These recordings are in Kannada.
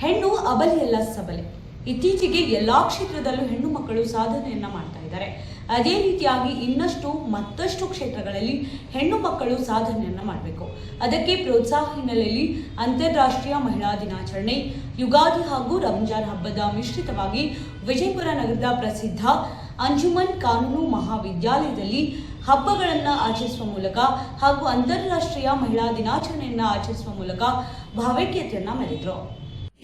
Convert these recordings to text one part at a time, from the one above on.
ಹೆಣ್ಣು ಅಬಲೆಯಲ್ಲ ಸಬಲೆ. ಇತ್ತೀಚೆಗೆ ಎಲ್ಲಾ ಕ್ಷೇತ್ರದಲ್ಲೂ ಹೆಣ್ಣು ಮಕ್ಕಳು ಸಾಧನೆಯನ್ನ ಮಾಡ್ತಾ ಇದ್ದಾರೆ. ಅದೇ ರೀತಿಯಾಗಿ ಮತ್ತಷ್ಟು ಕ್ಷೇತ್ರಗಳಲ್ಲಿ ಹೆಣ್ಣು ಮಕ್ಕಳು ಸಾಧನೆಯನ್ನ ಮಾಡಬೇಕು. ಅದಕ್ಕೆ ಪ್ರೋತ್ಸಾಹ ಹಿನ್ನೆಲೆಯಲ್ಲಿ ಅಂತಾರಾಷ್ಟ್ರೀಯ ಮಹಿಳಾ ದಿನಾಚರಣೆ, ಯುಗಾದಿ ಹಾಗೂ ರಂಜಾನ್ ಹಬ್ಬದ ಮಿಶ್ರಿತವಾಗಿ ವಿಜಯಪುರ ನಗರದ ಪ್ರಸಿದ್ಧ ಅಂಜುಮನ್ ಕಾನೂನು ಮಹಾವಿದ್ಯಾಲಯದಲ್ಲಿ ಹಬ್ಬಗಳನ್ನು ಆಚರಿಸುವ ಮೂಲಕ ಹಾಗೂ ಅಂತಾರಾಷ್ಟ್ರೀಯ ಮಹಿಳಾ ದಿನಾಚರಣೆಯನ್ನು ಆಚರಿಸುವ ಮೂಲಕ ಭಾವೈಕ್ಯತೆಯನ್ನ ಮೆರೆದರು.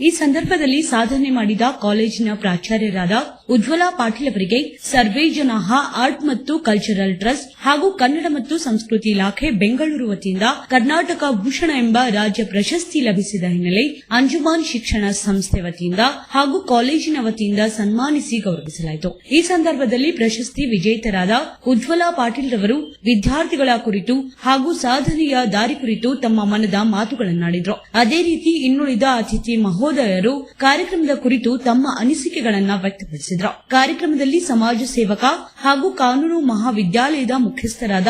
ಈ ಸಂದರ್ಭದಲ್ಲಿ ಸಾಧನೆ ಮಾಡಿದ ಕಾಲೇಜಿನ ಪ್ರಾಚಾರ್ಯರಾದ ಉಜ್ವಲಾ ಪಾಟೀಲ್ ಅವರಿಗೆ ಸರ್ವೇ ಜನಾಃ ಆರ್ಟ್ ಮತ್ತು ಕಲ್ಚರಲ್ ಟ್ರಸ್ಟ್ ಹಾಗೂ ಕನ್ನಡ ಮತ್ತು ಸಂಸ್ಕೃತಿ ಇಲಾಖೆ ಬೆಂಗಳೂರು ವತಿಯಿಂದ ಕರ್ನಾಟಕ ಭೂಷಣ ಎಂಬ ರಾಜ್ಯ ಪ್ರಶಸ್ತಿ ಲಭಿಸಿದ ಹಿನ್ನೆಲೆ ಅಂಜುಮಾನ್ ಶಿಕ್ಷಣ ಸಂಸ್ಥೆ ವತಿಯಿಂದ ಹಾಗೂ ಕಾಲೇಜಿನ ವತಿಯಿಂದ ಸನ್ಮಾನಿಸಿ ಗೌರವಿಸಲಾಯಿತು. ಈ ಸಂದರ್ಭದಲ್ಲಿ ಪ್ರಶಸ್ತಿ ವಿಜೇತರಾದ ಉಜ್ವಲಾ ಪಾಟೀಲ್ ರವರು ವಿದ್ಯಾರ್ಥಿಗಳ ಕುರಿತು ಹಾಗೂ ಸಾಧನೆಯ ದಾರಿ ಕುರಿತು ತಮ್ಮ ಮನದ ಮಾತುಗಳನ್ನಾಡಿದರು. ಅದೇ ರೀತಿ ಇನ್ನುಳಿದ ಅತಿಥಿ ಮಹೋದಯರು ಕಾರ್ಯಕ್ರಮದ ಕುರಿತು ತಮ್ಮ ಅನಿಸಿಕೆಗಳನ್ನು ವ್ಯಕ್ತಪಡಿಸಿದರು. ಕಾರ್ಯಕ್ರಮದಲ್ಲಿ ಸಮಾಜ ಸೇವಕ ಹಾಗೂ ಕಾನೂನು ಮಹಾವಿದ್ಯಾಲಯದ ಮುಖ್ಯಸ್ಥರಾದ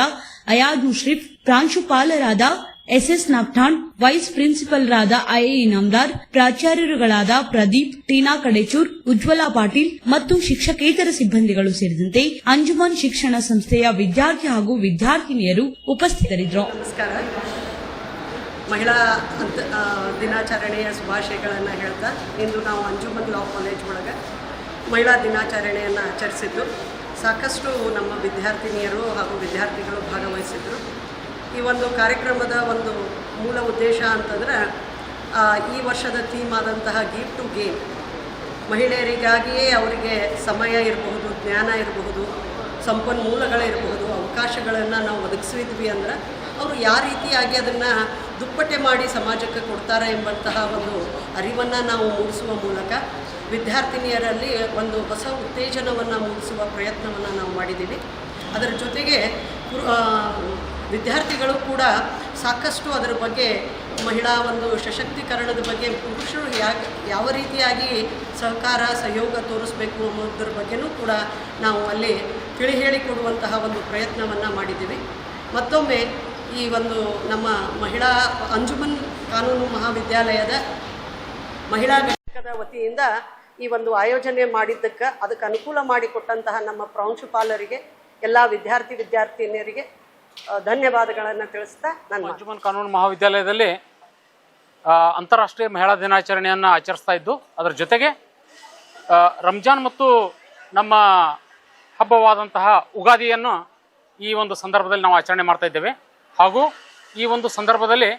ಅಯಾದ್ ಮುಷ್ರಿಫ್, ಪ್ರಾಂಶುಪಾಲರಾದ ಎಸ್ಎಸ್ ನಾಗ್ಠಾಣ್, ವೈಸ್ ಪ್ರಿನ್ಸಿಪಲ್ರಾದ ಐಎ ಇನಾಮದಾರ್, ಪ್ರಾಚಾರ್ಯರುಗಳಾದ ಪ್ರದೀಪ್, ಟೀನಾ ಕಡೆಚೂರ್, ಉಜ್ವಲಾ ಪಾಟೀಲ್ ಮತ್ತು ಶಿಕ್ಷಕೇತರ ಸಿಬ್ಬಂದಿಗಳು ಸೇರಿದಂತೆ ಅಂಜುಮನ್ ಶಿಕ್ಷಣ ಸಂಸ್ಥೆಯ ವಿದ್ಯಾರ್ಥಿ ಹಾಗೂ ವಿದ್ಯಾರ್ಥಿನಿಯರು ಉಪಸ್ಥಿತರಿದ್ದರು. ಮಹಿಳಾ ದಿನಾಚರಣೆಯ ಶುಭಾಶಯಗಳನ್ನು ಹೇಳ್ತಾ ಇಂದು ನಾವು ಅಂಜುಮನ್ ಲಾ ಕಾಲೇಜ್ ಒಳಗೆ ಮಹಿಳಾ ದಿನಾಚರಣೆಯನ್ನು ಆಚರಿಸಿದ್ದು, ಸಾಕಷ್ಟು ನಮ್ಮ ವಿದ್ಯಾರ್ಥಿನಿಯರು ಹಾಗೂ ವಿದ್ಯಾರ್ಥಿಗಳು ಭಾಗವಹಿಸಿದ್ರು. ಈ ಒಂದು ಕಾರ್ಯಕ್ರಮದ ಒಂದು ಮೂಲ ಉದ್ದೇಶ ಅಂತಂದರೆ ಈ ವರ್ಷದ ಥೀಮ್ ಆದಂತಹ ಗಿವ್ ಟು ಗೇನ್, ಮಹಿಳೆಯರಿಗಾಗಿಯೇ ಅವರಿಗೆ ಸಮಯ ಇರಬಹುದು, ಜ್ಞಾನ ಇರಬಹುದು, ಸಂಪನ್ಮೂಲಗಳಿರಬಹುದು, ಅವಕಾಶಗಳನ್ನು ನಾವು ಒದಗಿಸಿದ್ವಿ ಅಂದ್ರೆ ಅವರು ಯಾವ ರೀತಿಯಾಗಿ ಅದನ್ನು ದುಪ್ಪಟ್ಟೆ ಮಾಡಿ ಸಮಾಜಕ್ಕೆ ಕೊಡ್ತಾರೆ ಎಂಬಂತಹ ಒಂದು ಅರಿವನ್ನು ನಾವು ಮೂಡಿಸುವ ಮೂಲಕ ವಿದ್ಯಾರ್ಥಿನಿಯರಲ್ಲಿ ಒಂದು ಹೊಸ ಉತ್ತೇಜನವನ್ನು ಮೂಡಿಸುವ ಪ್ರಯತ್ನವನ್ನು ನಾವು ಮಾಡಿದ್ದೀವಿ. ಅದರ ಜೊತೆಗೆ ವಿದ್ಯಾರ್ಥಿಗಳು ಕೂಡ ಸಾಕಷ್ಟು ಅದರ ಬಗ್ಗೆ ಮಹಿಳಾ ಒಂದು ಸಶಕ್ತೀಕರಣದ ಬಗ್ಗೆ ಪುರುಷರು ಯಾವ ರೀತಿಯಾಗಿ ಸಹಯೋಗ ತೋರಿಸಬೇಕು ಅನ್ನೋದ್ರ ಬಗ್ಗೆನೂ ಕೂಡ ನಾವು ಅಲ್ಲಿ ತಿಳಿ ಹೇಳಿಕೊಡುವಂತಹ ಒಂದು ಪ್ರಯತ್ನವನ್ನು ಮಾಡಿದ್ದೀವಿ. ಮತ್ತೊಮ್ಮೆ ಈ ಒಂದು ನಮ್ಮ ಮಹಿಳಾ ಅಂಜುಮನ್ ಕಾನೂನು ಮಹಾವಿದ್ಯಾಲಯದ ಮಹಿಳಾ ಘಟಕದ ವತಿಯಿಂದ ಈ ಒಂದು ಆಯೋಜನೆ ಮಾಡಿದ್ದಕ್ಕೆ ಅದಕ್ಕೆ ಅನುಕೂಲ ಮಾಡಿಕೊಟ್ಟಂತಹ ನಮ್ಮ ಪ್ರಾಂಶುಪಾಲರಿಗೆ, ಎಲ್ಲ ವಿದ್ಯಾರ್ಥಿನಿಯರಿಗೆ ಧನ್ಯವಾದಗಳನ್ನು ತಿಳಿಸ್ತಾ ನಾನು ಅಂಜುಮನ್ ಕಾನೂನು ಮಹಾವಿದ್ಯಾಲಯದಲ್ಲಿ ಅಂತಾರಾಷ್ಟ್ರೀಯ ಮಹಿಳಾ ದಿನಾಚರಣೆಯನ್ನು ಆಚರಿಸ್ತಾ ಇದ್ದು, ಅದರ ಜೊತೆಗೆ ರಂಜಾನ್ ಮತ್ತು ನಮ್ಮ ಹಬ್ಬವಾದಂತಹ ಉಗಾದಿಯನ್ನು ಈ ಒಂದು ಸಂದರ್ಭದಲ್ಲಿ ನಾವು ಆಚರಣೆ ಮಾಡ್ತಾ ಇದ್ದೇವೆ. ಹಾಗೂ ಈ ಒಂದು ಸಂದರ್ಭದಲ್ಲಿ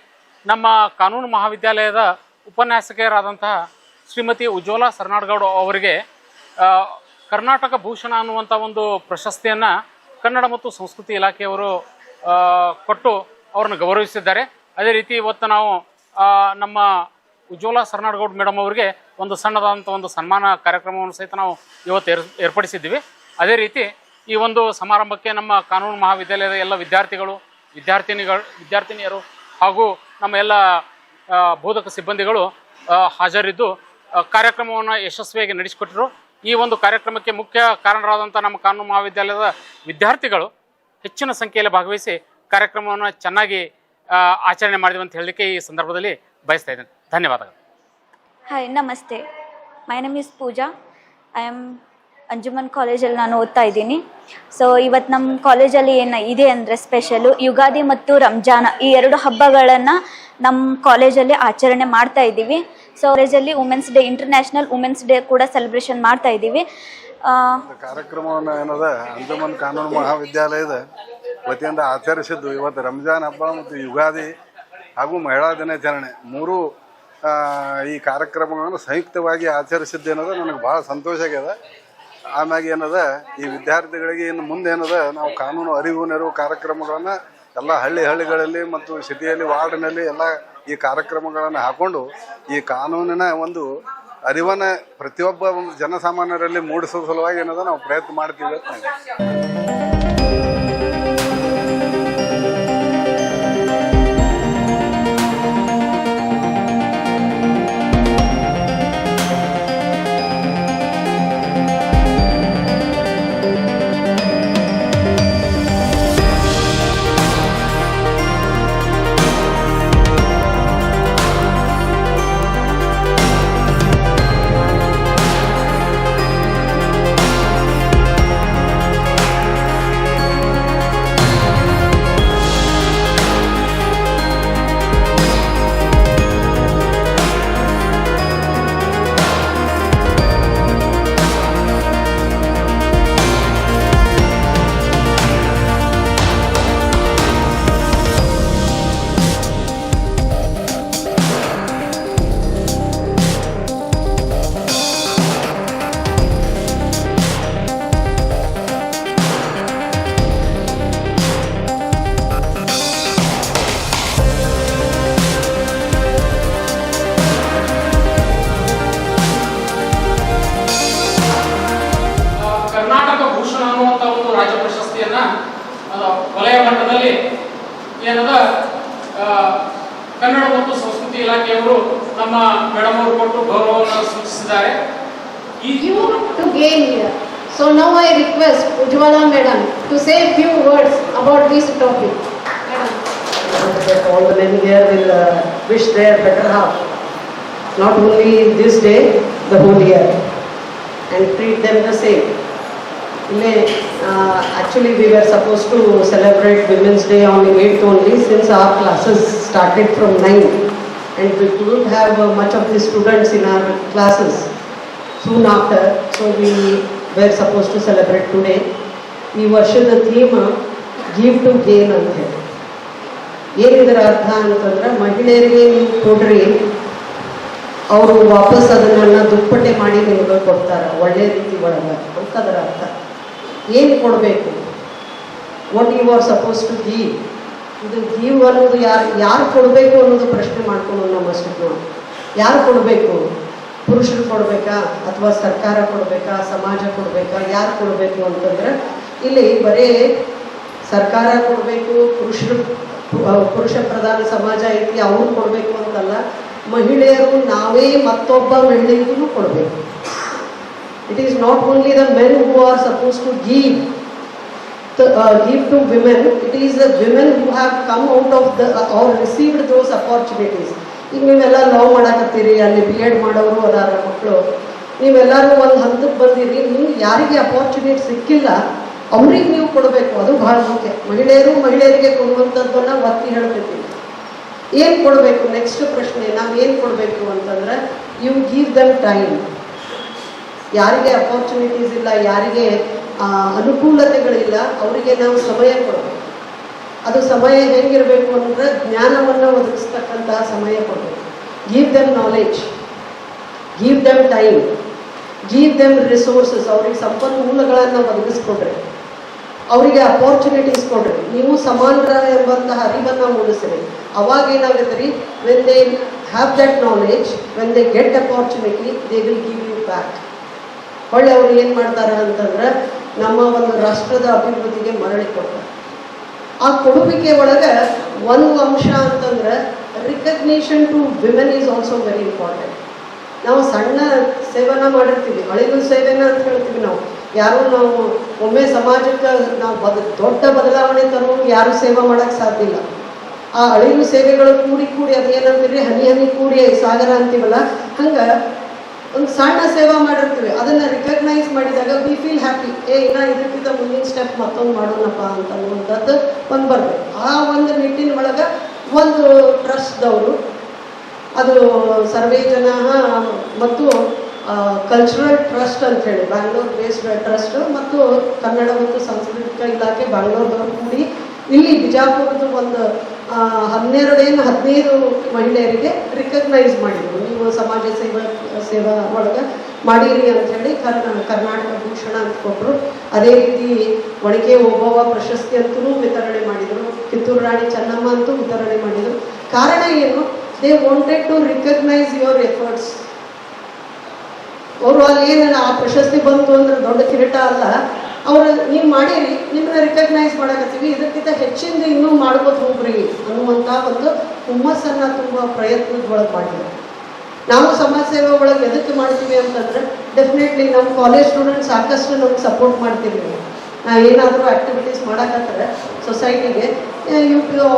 ನಮ್ಮ ಕಾನೂನು ಮಹಾವಿದ್ಯಾಲಯದ ಉಪನ್ಯಾಸಕರಾದಂತಹ ಶ್ರೀಮತಿ ಉಜ್ವಲಾ ಸರ್ನಾಡ್ಗೌಡ ಅವರಿಗೆ ಕರ್ನಾಟಕ ಭೂಷಣ ಅನ್ನುವಂಥ ಒಂದು ಪ್ರಶಸ್ತಿಯನ್ನು ಕನ್ನಡ ಮತ್ತು ಸಂಸ್ಕೃತಿ ಇಲಾಖೆಯವರು ಕೊಟ್ಟು ಅವ್ರನ್ನ ಗೌರವಿಸಿದ್ದಾರೆ. ಅದೇ ರೀತಿ ಇವತ್ತು ನಾವು ನಮ್ಮ ಉಜ್ವಲಾ ಸರ್ನಾಡ್ಗೌಡ ಮೇಡಮ್ ಅವರಿಗೆ ಒಂದು ಸಣ್ಣದಾದಂಥ ಒಂದು ಸನ್ಮಾನ ಕಾರ್ಯಕ್ರಮವನ್ನು ಸಹಿತ ನಾವು ಇವತ್ತು ಏರ್ಪಡಿಸಿದ್ದೀವಿ. ಅದೇ ರೀತಿ ಈ ಒಂದು ಸಮಾರಂಭಕ್ಕೆ ನಮ್ಮ ಕಾನೂನು ಮಹಾವಿದ್ಯಾಲಯದ ಎಲ್ಲ ವಿದ್ಯಾರ್ಥಿನಿಯರು ಹಾಗೂ ನಮ್ಮ ಎಲ್ಲ ಬೋಧಕ ಸಿಬ್ಬಂದಿಗಳು ಹಾಜರಿದ್ದು ಕಾರ್ಯಕ್ರಮವನ್ನು ಯಶಸ್ವಿಯಾಗಿ ನಡೆಸಿಕೊಟ್ಟರು. ಈ ಒಂದು ಕಾರ್ಯಕ್ರಮಕ್ಕೆ ಮುಖ್ಯ ಕಾರಣರಾದಂಥ ನಮ್ಮ ಕಾನೂನು ಮಹಾವಿದ್ಯಾಲಯದ ವಿದ್ಯಾರ್ಥಿಗಳು ಹೆಚ್ಚಿನ ಸಂಖ್ಯೆಯಲ್ಲಿ ಭಾಗವಹಿಸಿ ಕಾರ್ಯಕ್ರಮವನ್ನು ಚೆನ್ನಾಗಿ ಆಚರಣೆ ಮಾಡಿದ್ವಿ ಅಂತ ಹೇಳಲಿಕ್ಕೆ ಈ ಸಂದರ್ಭದಲ್ಲಿ ಬಯಸ್ತಾ ಇದ್ದೇನೆ. ಧನ್ಯವಾದಗಳು. ಹಾಯ್, ನಮಸ್ತೆ. My name is Pooja. I am Anjuman ಕಾಲೇಜಲ್ಲಿ ನಾನು ಓದ್ತಾ ಇದ್ದೀನಿ. ಸೊ ಇವತ್ತು ನಮ್ಮ ಕಾಲೇಜಲ್ಲಿ ಏನು ಇದೆ ಅಂದರೆ ಸ್ಪೆಷಲು ಯುಗಾದಿ ಮತ್ತು ರಂಜಾನ, ಈ ಎರಡು ಹಬ್ಬಗಳನ್ನು ನಮ್ಮ ಕಾಲೇಜಲ್ಲಿ ಆಚರಣೆ ಮಾಡ್ತಾ ಇದ್ದೀವಿ. ಸೊ ಕಾಲೇಜಲ್ಲಿ women's day, international women's day ಕೂಡ ಸೆಲೆಬ್ರೇಷನ್ ಮಾಡ್ತಾ ಇದ್ದೀವಿ. ಕಾರ್ಯಕ್ರಮವನ್ನು ಏನದ ಅಂಜುಮನ್ ಕಾನೂನು ಮಹಾವಿದ್ಯಾಲಯದ ವತಿಯಿಂದ ಆಚರಿಸಿದ್ದು ಇವತ್ತು ರಂಜಾನ್ ಹಬ್ಬ ಮತ್ತು ಯುಗಾದಿ ಹಾಗೂ ಮಹಿಳಾ ದಿನಾಚರಣೆ ಮೂರು ಈ ಕಾರ್ಯಕ್ರಮಗಳನ್ನು ಸಂಯುಕ್ತವಾಗಿ ಆಚರಿಸಿದ್ದು ಏನದ ನನಗೆ ಭಾಳ ಸಂತೋಷ ಆಗ್ಯದ. ಆಮ್ಯಾಗ ಏನದ ಈ ವಿದ್ಯಾರ್ಥಿಗಳಿಗೆ ಇನ್ನು ಮುಂದೆ ಏನದ ನಾವು ಕಾನೂನು ಅರಿವು ನೆರವು ಕಾರ್ಯಕ್ರಮಗಳನ್ನು ಎಲ್ಲ ಹಳ್ಳಿಗಳಲ್ಲಿ ಮತ್ತು ಸಿಟಿಯಲ್ಲಿ ವಾರ್ಡ್ನಲ್ಲಿ ಎಲ್ಲ ಈ ಕಾರ್ಯಕ್ರಮಗಳನ್ನು ಹಾಕೊಂಡು ಈ ಕಾನೂನಿನ ಒಂದು ಅರಿವನ್ನು ಪ್ರತಿಯೊಬ್ಬ ಜನಸಾಮಾನ್ಯರಲ್ಲಿ ಮೂಡಿಸುವ ಸಲುವಾಗಿ ಏನದ ನಾವು ಪ್ರಯತ್ನ ಮಾಡ್ತೀವಿ ಅಂತ ಅವರು ಕೊಟ್ಟು ಗೌರವವನ್ನು ಸೂಚಿಸಿದ್ದಾರೆ. You to gain here. So now I request Ujjwala Madam to say a few words about this topic. Madam. All the men here will wish their better half, not only this day, the whole year, and treat them the same. Actually, we were supposed to celebrate Women's Day on the 8th only, since our classes started from 9, and we couldn't have much of the students in our classes soon after, so we were supposed to celebrate today. ಈ ವರ್ಷದ ಥೀಮ್ ಗಿವ್ ಟು ಗೇನ್ ಅಂತ ಹೇಳಿ. ಏನಿದರ ಅರ್ಥ ಅಂತಂದ್ರೆ, ಮಹಿಳೆಯರಿಗೆ ನೀವು ಕೊಡ್ರಿ, ಅವರು ವಾಪಸ್ ಅದನ್ನ ದುಪ್ಪಟ್ಟೆ ಮಾಡಿ ನಿಮಗೆ ಕೊಡ್ತಾರೆ ಒಳ್ಳೆ ರೀತಿ ಒಳಗೆ ಅಂತ ಅದರ ಅರ್ಥ. ಏನು ಕೊಡಬೇಕು, what you are suppose to give. ಇದು ಗೀವ್ ಅನ್ನೋದು ಯಾರು ಕೊಡಬೇಕು ಅನ್ನೋದು ಪ್ರಶ್ನೆ ಮಾಡ್ಕೊಂಡು ನಮ್ಮಷ್ಟಕ್ಕೆ ನಾವು ಯಾರು ಕೊಡಬೇಕು, ಪುರುಷರು ಕೊಡಬೇಕಾ ಅಥವಾ ಸರ್ಕಾರ ಕೊಡಬೇಕಾ, ಸಮಾಜ ಕೊಡಬೇಕಾ, ಯಾರು ಕೊಡಬೇಕು ಅಂತಂದ್ರೆ, ಇಲ್ಲಿ ಬರೀ ಸರ್ಕಾರ ಕೊಡಬೇಕು, ಪುರುಷ ಪ್ರಧಾನ ಸಮಾಜ ಐತಿ ಅವ್ರು ಕೊಡಬೇಕು ಅಂತಲ್ಲ, ಮಹಿಳೆಯರು ನಾವೇ ಮತ್ತೊಬ್ಬ ಮಹಿಳೆಯರಿಗೂ ಕೊಡಬೇಕು. It is not only the men who are supposed to give to women, it is the women who have come out of or received those opportunities. ಈಗ ನೀವೆಲ್ಲ ಲವ್ ಮಾಡಕತ್ತೀರಿ, ಅಲ್ಲಿ BEd ಮಾಡೋರು ಅದಾರ ಮಕ್ಕಳು, ನೀವೆಲ್ಲರೂ ಒಂದು ಹಂತಕ್ಕೆ ಬಂದಿರಿ, ನಿಮ್ಗೆ ಯಾರಿಗೆ ಅಪಾರ್ಚುನಿಟಿ ಸಿಕ್ಕಿಲ್ಲ ಅವ್ರಿಗೆ ನೀವು ಕೊಡಬೇಕು, ಅದು ಬಹಳ ಮುಖ್ಯ. ಮಹಿಳೆಯರಿಗೆ ಕೊಡುವಂಥದ್ದನ್ನ ಒತ್ತಿ ಹೇಳ್ತಿದ್ದೀವಿ. ಏನು ಕೊಡಬೇಕು, ನೆಕ್ಸ್ಟ್ ಪ್ರಶ್ನೆ ನಾವೇನು ಕೊಡಬೇಕು ಅಂತಂದ್ರೆ, ಯು ಗಿವ್ ದಮ್ ಟೈಮ್. ಯಾರಿಗೆ ಅಪಾರ್ಚುನಿಟೀಸ್ ಇಲ್ಲ, ಯಾರಿಗೆ ಅನುಕೂಲತೆಗಳಿಲ್ಲ, ಅವರಿಗೆ ನಾವು ಸಮಯ ಕೊಡಬೇಕು. ಅದು ಸಮಯ ಹೆಂಗಿರಬೇಕು ಅಂದರೆ, ಜ್ಞಾನವನ್ನು ಒದಗಿಸ್ತಕ್ಕಂತಹ ಸಮಯ ಕೊಡಬೇಕು. Give them knowledge, give them time, give them resources. ಅವ್ರಿಗೆ ಸಂಪನ್ಮೂಲಗಳನ್ನು ಒದಗಿಸ್ಕೊಡ್ರಿ, ಅವರಿಗೆ ಅಪಾರ್ಚುನಿಟೀಸ್ ಕೊಡ್ರಿ, ನೀವು ಸಮಾನರ ಎಂಬಂತಹ ಅರಿವನ್ನು ಮೂಡಿಸ್ರಿ. ಅವಾಗ ಏನಾಗುತ್ತೆ ರೀ, when they have that knowledge, when they get opportunity, they will give you back. ಹೊಳ್ಳೆ ಅವ್ರು ಏನು ಮಾಡ್ತಾರೆ ಅಂತಂದ್ರೆ, ನಮ್ಮ ಒಂದು ರಾಷ್ಟ್ರದ ಅಭಿವೃದ್ಧಿಗೆ ಮರಳಿ ಕೊಡ್ತಾರೆ. ಆ ಕೊಡುವಿಕೆ ಒಳಗೆ ಒಂದು ಅಂಶ ಅಂತಂದ್ರೆ, recognition to women is also very important. ನಾವು ಸಣ್ಣ ಸೇವೆನ ಮಾಡಿರ್ತೀವಿ, ಅಳಿಲು ಸೇವೆನ ಅಂತ ಹೇಳ್ತೀವಿ ನಾವು. ನಾವು ಒಮ್ಮೆ ಸಮಾಜಕ್ಕೆ ನಾವು ದೊಡ್ಡ ಬದಲಾವಣೆ ತರುವುದು ಯಾರು ಸೇವೆ ಮಾಡೋಕ್ಕೆ ಸಾಧ್ಯ ಇಲ್ಲ. ಆ ಅಳಿಲು ಸೇವೆಗಳು ಕೂಡಿ ಅದೇನಂತೀರಿ, ಹನಿ ಹನಿ ಕೂಡಿ ಸಾಗರ ಅಂತೀವಲ್ಲ, ಹಂಗೆ ಒಂದು ಸಣ್ಣ ಸೇವೆ ಮಾಡಿರ್ತೀವಿ, ಅದನ್ನು ರಿಕಗ್ನೈಸ್ ಮಾಡಿದಾಗ ವಿ ಫೀಲ್ ಹ್ಯಾಪಿ. ಇನ್ನು ಇದಕ್ಕಿಂತ ಮುಂದಿನ ಸ್ಟೆಪ್ ಮತ್ತೊಂದು ಮಾಡೋಣಪ್ಪ ಅಂತನ್ನುವಂಥದ್ದು ಒಂದು ಬರಬೇಕು. ಆ ಒಂದು ನಿಟ್ಟಿನ ಒಳಗೆ ಒಂದು ಟ್ರಸ್ಟ್ದವರು, ಅದು ಸರ್ವೇ ಜನ ಮತ್ತು ಕಲ್ಚರಲ್ ಟ್ರಸ್ಟ್ ಅಂಥೇಳಿ ಬ್ಯಾಂಗ್ಳೂರ್ ಬೇಸ್ಡ್ ಟ್ರಸ್ಟ್ ಮತ್ತು ಕನ್ನಡ ಮತ್ತು ಸಾಂಸ್ಕೃತಿಕ ಇಲಾಖೆ ಬ್ಯಾಂಗ್ಳೂರ್ದವ್ರು ಕೂಡಿ ಇಲ್ಲಿ ಬಿಜಾಪುರದ ಒಂದು 15 ಮಹಿಳೆಯರಿಗೆ ರಿಕಗ್ನೈಸ್ ಮಾಡಿದರು. ನೀವು ಸಮಾಜ ಸೇವಾ ಒಳಗೆ ಮಾಡಿರಿ ಅಂಥೇಳಿ ಕರ್ನಾಟಕ ಭೂಷಣ ಅಂತ ಕೊಟ್ಟರು. ಅದೇ ರೀತಿ ಒಣಕೆ ಓಬವ್ವ ಪ್ರಶಸ್ತಿ ಅಂತೂ ವಿತರಣೆ ಮಾಡಿದರು. ಕಿತ್ತೂರು ರಾಣಿ ಚೆನ್ನಮ್ಮ ಅಂತೂ ವಿತರಣೆ ಮಾಡಿದರು. ಕಾರಣ ಏನು, they wanted to recognise your efforts. ಅವರು ಅಲ್ಲಿ ಏನು ಆ ಪ್ರಶಸ್ತಿ ಬಂತು ಅಂದ್ರೆ ದೊಡ್ಡ ಕಿರೀಟ ಅಲ್ಲ, ಅವರು ನೀವು ಮಾಡಿರಿ, ನಿಮ್ಮನ್ನ ರಿಕಗ್ನೈಸ್ ಮಾಡಕತ್ತೀವಿ, ಇದಕ್ಕಿಂತ ಹೆಚ್ಚಿಂದ ಇನ್ನೂ ಮಾಡ್ಬೋದು ಹೋಗ್ರಿ ಅನ್ನುವಂಥ ಒಂದು ಹುಮ್ಮಸ್ಸನ್ನು ತುಂಬ ಪ್ರಯತ್ನದೊಳಗೆ ಮಾಡಿದ್ರು. ನಾವು ಸಮಾಜ ಸೇವೆ ಒಳಗೆ ಎದಕ್ಕೆ ಮಾಡ್ತೀವಿ ಅಂತಂದ್ರೆ, ಡೆಫಿನೆಟ್ಲಿ ನಮ್ಮ ಕಾಲೇಜ್ ಸ್ಟೂಡೆಂಟ್ಸ್ ಸಾಕಷ್ಟು ನಮ್ಗೆ ಸಪೋರ್ಟ್ ಮಾಡ್ತೀವಿ. ಏನಾದರೂ ಆ್ಯಕ್ಟಿವಿಟೀಸ್ ಮಾಡೋಕತ್ತಾರೆ ಸೊಸೈಟಿಗೆ,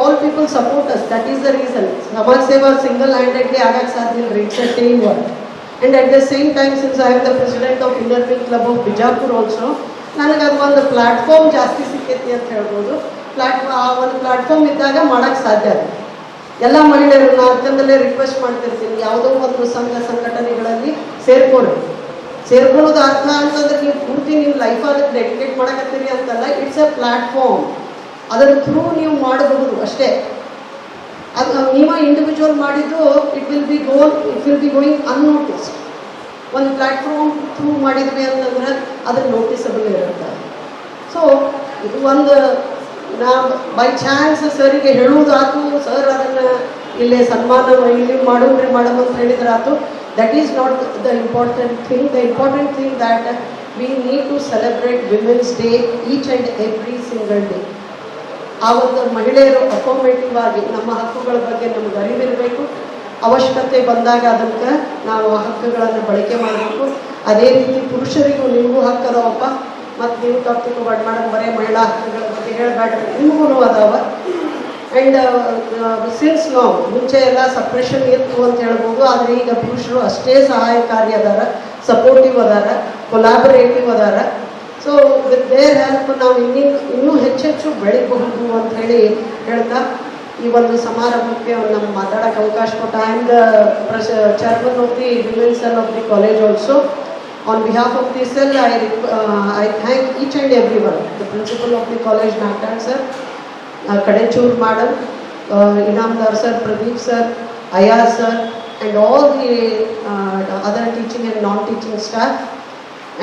all people support us. That is the reason. ಸಮಾಜ ಸೇವಾ ಸಿಂಗಲ್ ಹ್ಯಾಂಡೆಡ್ಲಿ ಆಗಕ್ಕೆ ಸಾಧ್ಯ ಇಲ್ಲ, it's a team work. And at the same time, since I am the president of Inner Wing Club of Bijapur also, ನನಗೆ ಅದು ಒಂದು ಪ್ಲ್ಯಾಟ್ಫಾರ್ಮ್ ಜಾಸ್ತಿ ಸಿಕ್ಕೈತಿ ಅಂತ ಹೇಳ್ಬೋದು. ಆ ಒಂದು ಪ್ಲ್ಯಾಟ್ಫಾರ್ಮ್ ಇದ್ದಾಗ ಮಾಡೋಕ್ಕೆ ಸಾಧ್ಯ ಅದು. ಎಲ್ಲ ಮಹಿಳೆಯರು ನಾನು ಅದರಿಂದಲೇ ರಿಕ್ವೆಸ್ಟ್ ಮಾಡ್ತಿರ್ತೀನಿ, ಯಾವುದೋ ಒಂದು ಸಂಘಟನೆಗಳಲ್ಲಿ ಸೇರ್ಕೊಳ್ಳೋದು ಅರ್ಥ ಅಂತಂದ್ರೆ ನೀವು ಪೂರ್ತಿ ನೀವು ಲೈಫಲ್ಲಿ ಡೆಡಿಕೇಟ್ ಮಾಡಕತ್ತೀರಿ ಅಂತಲ್ಲ, ಇಟ್ಸ್ ಎ ಪ್ಲ್ಯಾಟ್ಫಾರ್ಮ್. ಅದರ ಥ್ರೂ ನೀವು ಮಾಡಬಹುದು ಅಷ್ಟೇ. ಅದು ನೀವ ಇಂಡಿವಿಜುವಲ್ ಮಾಡಿದ್ದು ಇಟ್ ವಿಲ್ ಬಿ ಗೋಯಿಂಗ್ ಅನ್ನೋಟಿಸ್ಡ್. ಒಂದು ಪ್ಲ್ಯಾಟ್ಫಾರ್ಮ್ ಥ್ರೂ ಮಾಡಿದ್ವಿ ಅಂತಂದ್ರೆ ಅದು ನೋಟಿಸಬಲ್ ಇರುತ್ತೆ. ಸೊ ಇದು ಒಂದು ನಾ ಬೈ ಚಾನ್ಸ್ ಸರಿಗೆ ಹೇಳುವುದಾತು, ಸರ್ ಅದನ್ನು ಇಲ್ಲೇ ಸನ್ಮಾನ ಇಲ್ಲಿ ಮಾಡೋಣ್ರಿ ಮೇಡಮ್ ಅಂತ ಹೇಳಿದ್ರಾತು. That is not the important thing. The important thing that we need to celebrate women's day each and every single day. ಆ ಒಂದು ಮಹಿಳೆಯರು ಅಫರ್ಮೇಟಿವ್ ಆಗಿ ನಮ್ಮ ಹಕ್ಕುಗಳ ಬಗ್ಗೆ ನಮಗೆ ಅರಿವಿರಬೇಕು. ಅವಶ್ಯಕತೆ ಬಂದಾಗ ಅದಕ್ಕೆ ನಾವು ಹಕ್ಕುಗಳನ್ನು ಬಳಕೆ ಮಾಡಬೇಕು. ಅದೇ ರೀತಿ ಪುರುಷರಿಗೂ ನಿಮಗೂ ಹಕ್ಕದವಪ್ಪ, ಮತ್ತು ನೀವು ತಪ್ಪು ತಿಳ್ಕೊಬೇಡ ಮೇಡಮ್, ಬರೀ ಮಹಿಳಾ ಹಕ್ಕುಗಳ ಬಗ್ಗೆ ಹೇಳಬೇಡ್ರಿ, ನಿಮಗೂ ಅದಾವ. ಆ್ಯಂಡ್ ಸಿನ್ಸ್ ನಾವು ಮುಂಚೆ ಎಲ್ಲ ಸಪ್ರೆಷನ್ ಇತ್ತು ಅಂತ ಹೇಳ್ಬೋದು, ಆದರೆ ಈಗ ಪುರುಷರು ಅಷ್ಟೇ ಸಹಾಯಕಾರಿ ಅದಾರ, ಸಪೋರ್ಟಿವ್ ಅದಾರ, ಕೊಲಾಬರೇಟಿವ್ ಅದಾರ. ಸೊ ವಿತ್ ದೇರ್ ಹೆಲ್ಪ್ ನಾವು ಇನ್ನೂ ಹೆಚ್ಚೆಚ್ಚು ಬೆಳಿಬಹುದು ಅಂತ ಹೇಳಿ ಹೇಳ್ತಾ ಈ ಒಂದು ಸಮಾರಂಭಕ್ಕೆ ನಮ್ಮ ಮಾತಾಡೋಕ್ಕೆ ಅವಕಾಶ ಕೊಟ್ಟ. And chairman of the women cell of the college also. On behalf of the cell, I thank each and everyone, the principal of the college, Nagtad sir, Kadechur madam, Inamdar sir, Pradeep sir, Ayaz sir, and all the other teaching and non-teaching staff,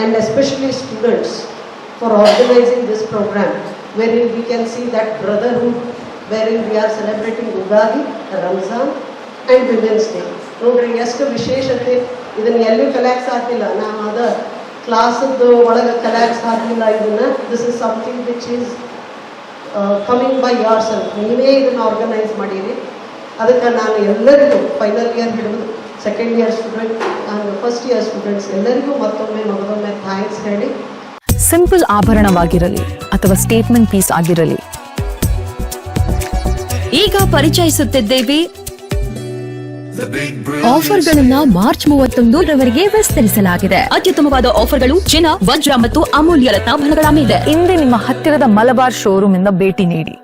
and especially students for organizing this program, wherein we can see that brotherhood, wherein we are celebrating Ugadi, Ramzan and Women's Day. ನೋಡ್ರಿ ಎಷ್ಟು ವಿಶೇಷತೆ, ಇದನ್ನು ಎಲ್ಲೂ ಕಲೆಕ್ಟ್ ಆಗ್ತಿಲ್ಲ, ನಾವು ಅದ ಕ್ಲಾಸದ್ದು ಒಳಗೆ ಕಲೆಕ್ಟ್ ಆಗಲಿಲ್ಲ ಇದನ್ನು. This is something which is coming by your self, ನೀವೇ ಇದನ್ನು ಆರ್ಗನೈಸ್ ಮಾಡಿರಿ. ಅದಕ್ಕೆ ನಾನು ಎಲ್ಲರಿಗೂ ಫೈನಲ್ ಇಯರ್ ಹಿಡಿದು second year student and first year students ಎಲ್ಲರಿಗೂ ಮತ್ತೊಮ್ಮೆ ಥ್ಯಾಂಕ್ಸ್ ಹೇಳಿ. ಸಿಂಪಲ್ ಆಭರಣವಾಗಿರಲಿ ಅಥವಾ ಸ್ಟೇಟ್ಮೆಂಟ್ ಪೀಸ್ ಆಗಿರಲಿ, ಈಗ ಪರಿಚಯಿಸುತ್ತಿದ್ದೇವೆ ಆಫರ್ಗಳನ್ನ ಮಾರ್ಚ್ 31ರವರೆಗೆ ವಿಸ್ತರಿಸಲಾಗಿದೆ. ಅತ್ಯುತ್ತಮವಾದ ಆಫರ್ಗಳು ಚಿನ್ನ, ವಜ್ರ ಮತ್ತು ಅಮೂಲ್ಯ ರತ್ನಾಭರಣಗಳ ಮೇಲೆ. ಇಂದೇ ನಿಮ್ಮ ಹತ್ತಿರದ ಮಲಬಾರ್ ಶೋರೂಮ್ ಇಂದ ಭೇಟಿ ನೀಡಿ.